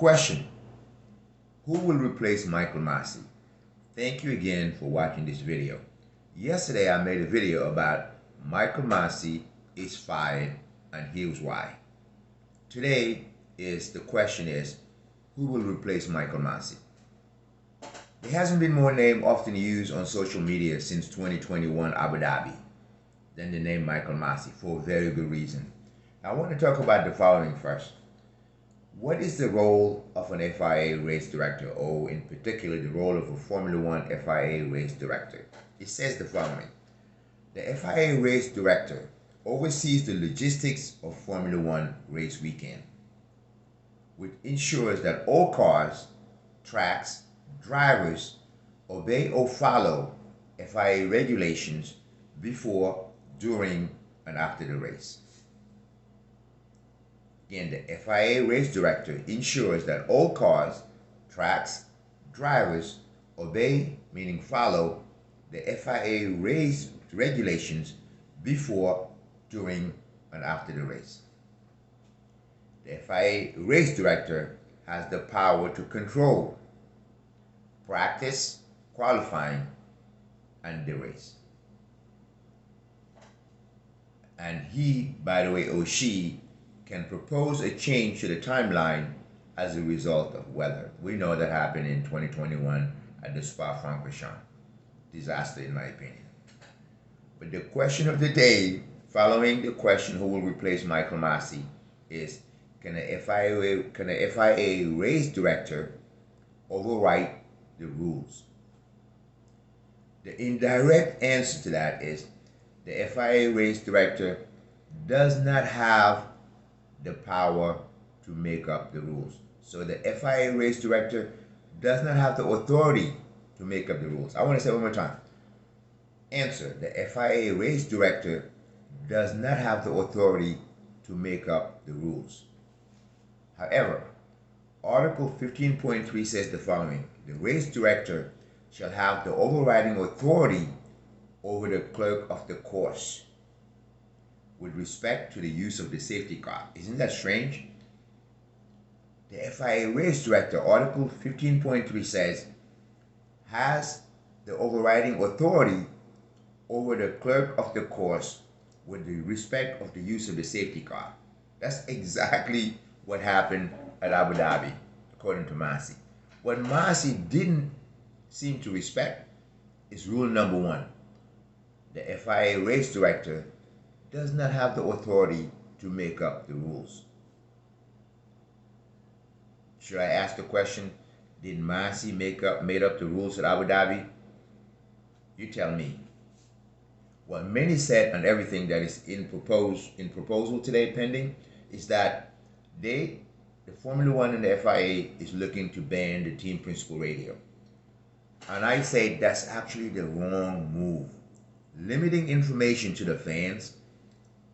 Question: who will replace Michael Masi? Thank you again for watching this video. Yesterday I made a video about Michael Masi is fired and here's why. Today the question is, who will replace Michael Masi? There hasn't been more name often used on social media since 2021 Abu Dhabi than the name Michael Masi, for a very good reason. I want to talk about the following first. What is the role of an FIA race director, or in particular the role of a Formula One FIA race director? It says the following. The FIA race director oversees the logistics of Formula One race weekend, which ensures that all cars, tracks, drivers obey or follow FIA regulations before, during, and after the race. Again, the FIA race director ensures that all cars, tracks, drivers obey, meaning follow, the FIA race regulations before, during, and after the race. The FIA race director has the power to control practice, qualifying, and the race. And he, by the way, or she, can propose a change to the timeline as a result of weather. We know that happened in 2021 at the Spa-Francorchamps. Disaster, in my opinion. But the question of the day, following the question who will replace Michael Masi, is can a FIA race director overwrite the rules? The indirect answer to that is the FIA race director does not have the power to make up the rules. So the FIA race director does not have the authority to make up the rules. I want to say it one more time. Answer: the FIA race director does not have the authority to make up the rules. However, Article 15.3 says the following: the race director shall have the overriding authority over the clerk of the course with respect to the use of the safety car. Isn't that strange? The FIA race director, Article 15.3 says, has the overriding authority over the clerk of the course with the respect of the use of the safety car. That's exactly what happened at Abu Dhabi, according to Masi. What Masi didn't seem to respect is rule number 1. The FIA race director does not have the authority to make up the rules. Should I ask the question, did Masi made up the rules at Abu Dhabi? You tell me. What many said on everything that is in proposal today pending is that the Formula One and the FIA is looking to ban the team principal radio. And I say that's actually the wrong move. Limiting information to the fans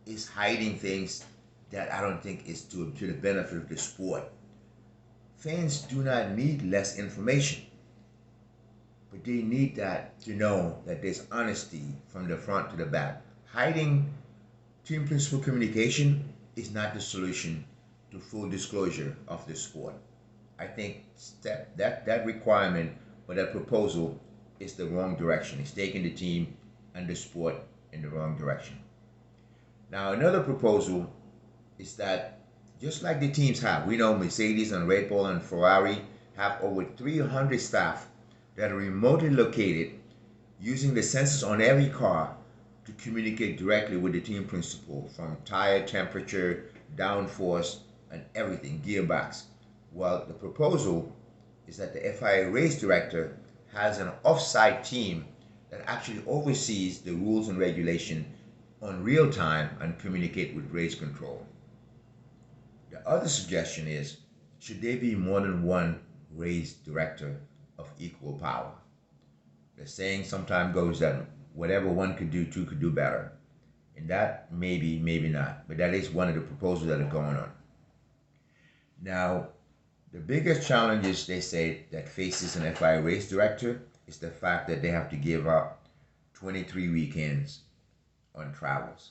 is hiding things that I don't think is to the benefit of the sport. Fans do not need less information, but they need that to know that there's honesty from the front to the back. Hiding team principal communication is not the solution to full disclosure of the sport. I think that requirement or that proposal is the wrong direction. It's taking the team and the sport in the wrong direction. Now, another proposal is that just like the teams have, we know Mercedes and Red Bull and Ferrari have over 300 staff that are remotely located using the sensors on every car to communicate directly with the team principal, from tire temperature, downforce, and everything, gearbox. Well, the proposal is that the FIA race director has an off-site team that actually oversees the rules and regulation on real time and communicate with race control. The other suggestion is, should there be more than one race director of equal power? The saying sometimes goes that whatever one could do, two could do better. And that maybe not, but that is one of the proposals that are going on. Now, the biggest challenges they say that faces an FIA race director is the fact that they have to give up 23 weekends on travels.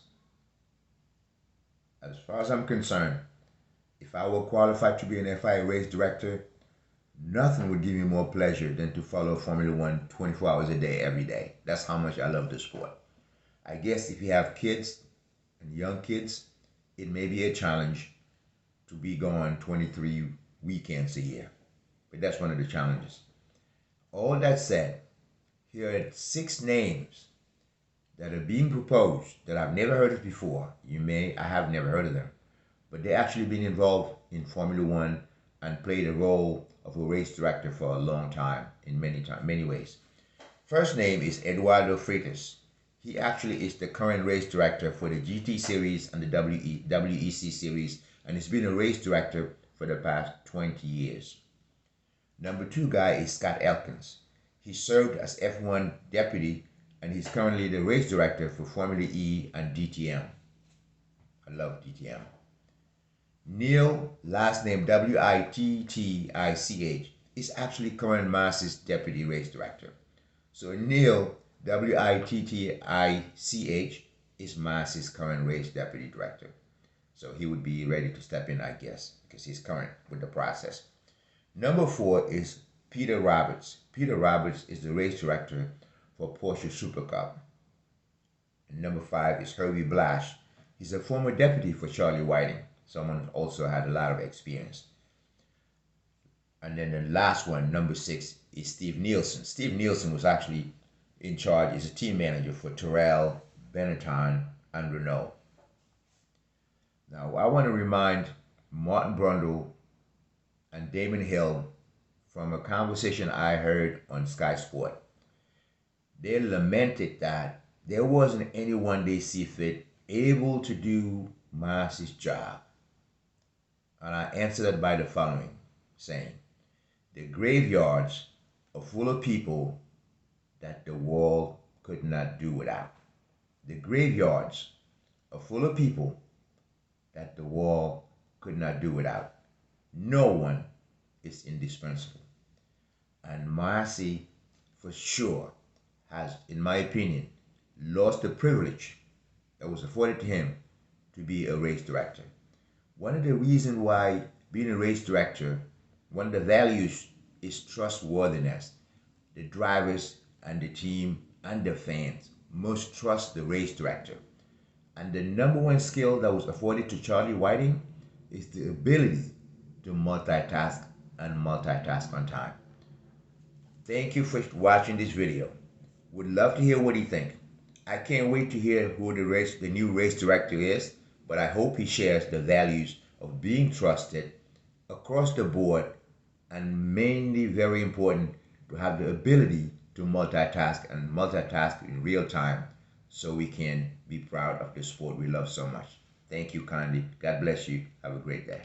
As far as I'm concerned, If I were qualified to be an FIA race director, nothing would give me more pleasure than to follow Formula One 24 hours a day, every day. That's how much I love the sport. I guess if you have kids and young kids, it may be a challenge to be gone 23 weekends a year. But that's one of the challenges. All that said, here are 6 names that are being proposed that I've never heard of before. I have never heard of them, but they actually been involved in Formula One and played a role of a race director for a long time in many ways. First name is Eduardo Freitas. He actually is the current race director for the GT series and the WEC series, and he's been a race director for the past 20 years. Number 2 guy is Scott Elkins. He served as F1 deputy, and he's currently the race director for Formula E and DTM. I love DTM. Neil, last name Wittich, is actually current Masi's deputy race director. So Neil, Wittich, is Masi's current race deputy director. So he would be ready to step in, I guess, because he's current with the process. Number 4 is Peter Roberts. Peter Roberts is the race director for Porsche Super Cup. And number 5 is Herbie Blash. He's a former deputy for Charlie Whiting. Someone who also had a lot of experience. And then the last one, number 6, is Steve Nielsen. Steve Nielsen was actually in charge as a team manager for Tyrrell, Benetton, and Renault. Now, I want to remind Martin Brundle and Damon Hill from a conversation I heard on Sky Sport. They lamented that there wasn't anyone they see fit able to do Masi's job. And I answered that by the following, saying, the graveyards are full of people that the world could not do without. The graveyards are full of people that the world could not do without. No one is indispensable. And Masi, for sure, has, in my opinion, lost the privilege that was afforded to him to be a race director. One of the reasons why being a race director, one of the values is trustworthiness. The drivers and the team and the fans must trust the race director. And the number 1 skill that was afforded to Charlie Whiting is the ability to multitask and multitask on time. Thank you for watching this video. Would love to hear what you think. I can't wait to hear who the new race director is, but I hope he shares the values of being trusted across the board, and mainly very important, to have the ability to multitask in real time, so we can be proud of the sport we love so much. Thank you kindly. God bless you. Have a great day.